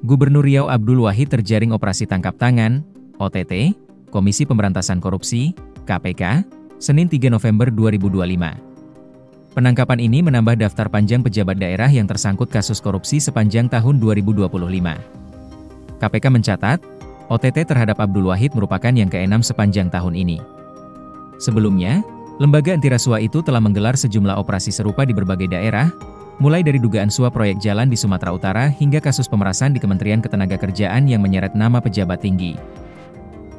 Gubernur Riau Abdul Wahid terjaring operasi tangkap tangan, OTT, Komisi Pemberantasan Korupsi, KPK, Senin 3 November 2025. Penangkapan ini menambah daftar panjang pejabat daerah yang tersangkut kasus korupsi sepanjang tahun 2025. KPK mencatat, OTT terhadap Abdul Wahid merupakan yang ke-6 sepanjang tahun ini. Sebelumnya, lembaga antirasuah itu telah menggelar sejumlah operasi serupa di berbagai daerah, mulai dari dugaan suap proyek jalan di Sumatera Utara hingga kasus pemerasan di Kementerian Ketenagakerjaan yang menyeret nama pejabat tinggi.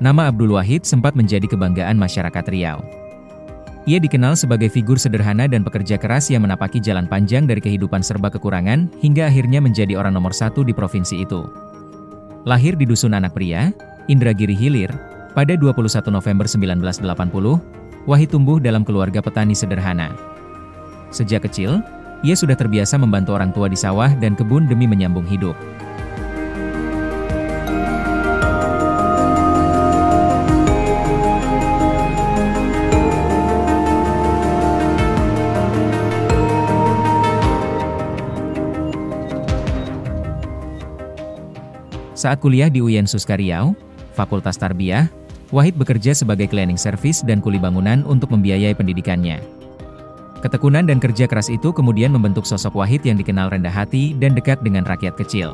Nama Abdul Wahid sempat menjadi kebanggaan masyarakat Riau. Ia dikenal sebagai figur sederhana dan pekerja keras yang menapaki jalan panjang dari kehidupan serba kekurangan hingga akhirnya menjadi orang nomor 1 di provinsi itu. Lahir di Dusun Anak Pria, Indragiri Hilir, pada 21 November 1980, Wahid tumbuh dalam keluarga petani sederhana. Sejak kecil, ia sudah terbiasa membantu orang tua di sawah dan kebun demi menyambung hidup. Saat kuliah di UIN Suska Riau, Fakultas Tarbiyah, Wahid bekerja sebagai cleaning service dan kuli bangunan untuk membiayai pendidikannya. Ketekunan dan kerja keras itu kemudian membentuk sosok Wahid yang dikenal rendah hati dan dekat dengan rakyat kecil.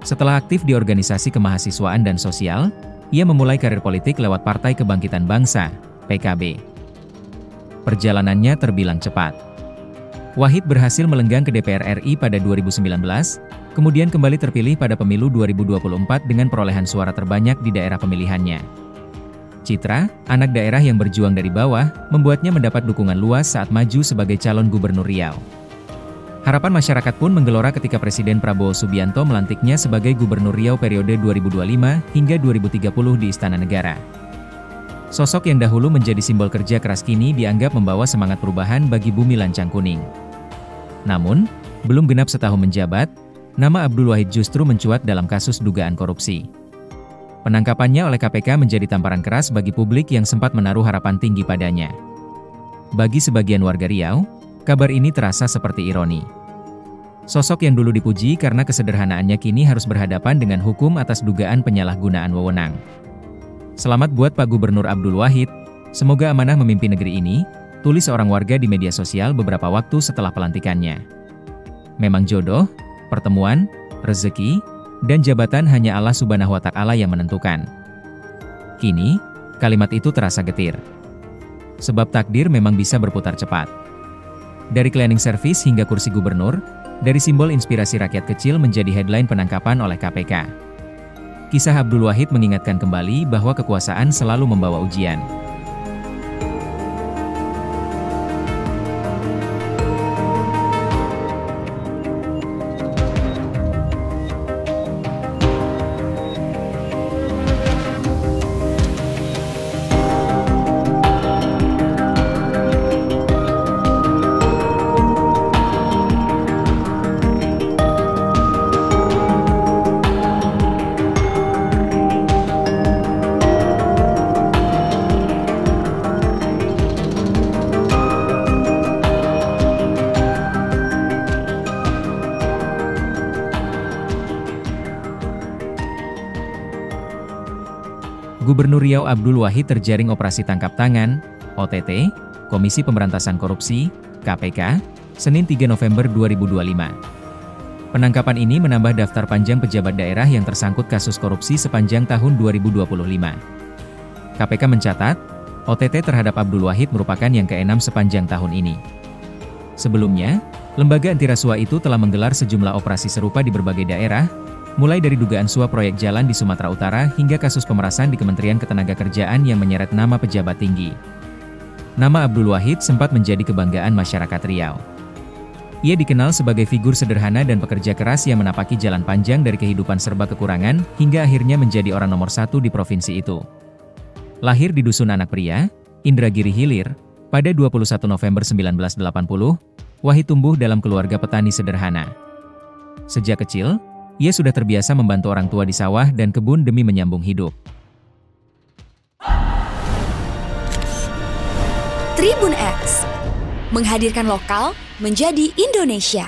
Setelah aktif di organisasi kemahasiswaan dan sosial, ia memulai karir politik lewat Partai Kebangkitan Bangsa, PKB. Perjalanannya terbilang cepat. Wahid berhasil melenggang ke DPR RI pada 2019, kemudian kembali terpilih pada pemilu 2024 dengan perolehan suara terbanyak di daerah pemilihannya. Citra, anak daerah yang berjuang dari bawah, membuatnya mendapat dukungan luas saat maju sebagai calon gubernur Riau. Harapan masyarakat pun menggelora ketika Presiden Prabowo Subianto melantiknya sebagai gubernur Riau periode 2025 hingga 2030 di Istana Negara. Sosok yang dahulu menjadi simbol kerja keras kini dianggap membawa semangat perubahan bagi bumi lancang kuning. Namun, belum genap setahun menjabat, nama Abdul Wahid justru mencuat dalam kasus dugaan korupsi. Penangkapannya oleh KPK menjadi tamparan keras bagi publik yang sempat menaruh harapan tinggi padanya. Bagi sebagian warga Riau, kabar ini terasa seperti ironi. Sosok yang dulu dipuji karena kesederhanaannya kini harus berhadapan dengan hukum atas dugaan penyalahgunaan wewenang. Selamat buat Pak Gubernur Abdul Wahid, semoga amanah memimpin negeri ini, tulis seorang warga di media sosial beberapa waktu setelah pelantikannya. Memang jodoh, pertemuan, rezeki, dan jabatan hanya Allah Subhanahu wa Ta'ala yang menentukan. Kini, kalimat itu terasa getir. Sebab takdir memang bisa berputar cepat. Dari cleaning service hingga kursi gubernur, dari simbol inspirasi rakyat kecil menjadi headline penangkapan oleh KPK. Kisah Abdul Wahid mengingatkan kembali bahwa kekuasaan selalu membawa ujian. Gubernur Riau Abdul Wahid terjaring operasi tangkap tangan, OTT, Komisi Pemberantasan Korupsi, KPK, Senin 3 November 2025. Penangkapan ini menambah daftar panjang pejabat daerah yang tersangkut kasus korupsi sepanjang tahun 2025. KPK mencatat, OTT terhadap Abdul Wahid merupakan yang ke-6 sepanjang tahun ini. Sebelumnya, lembaga antirasuah itu telah menggelar sejumlah operasi serupa di berbagai daerah, mulai dari dugaan suap proyek jalan di Sumatera Utara hingga kasus pemerasan di Kementerian Ketenagakerjaan yang menyeret nama pejabat tinggi. Nama Abdul Wahid sempat menjadi kebanggaan masyarakat Riau. Ia dikenal sebagai figur sederhana dan pekerja keras yang menapaki jalan panjang dari kehidupan serba kekurangan hingga akhirnya menjadi orang nomor 1 di provinsi itu. Lahir di Dusun Anak Pria, Indragiri Hilir, pada 21 November 1980, Wahid tumbuh dalam keluarga petani sederhana. Sejak kecil, ia sudah terbiasa membantu orang tua di sawah dan kebun demi menyambung hidup. Tribun X menghadirkan lokal menjadi Indonesia.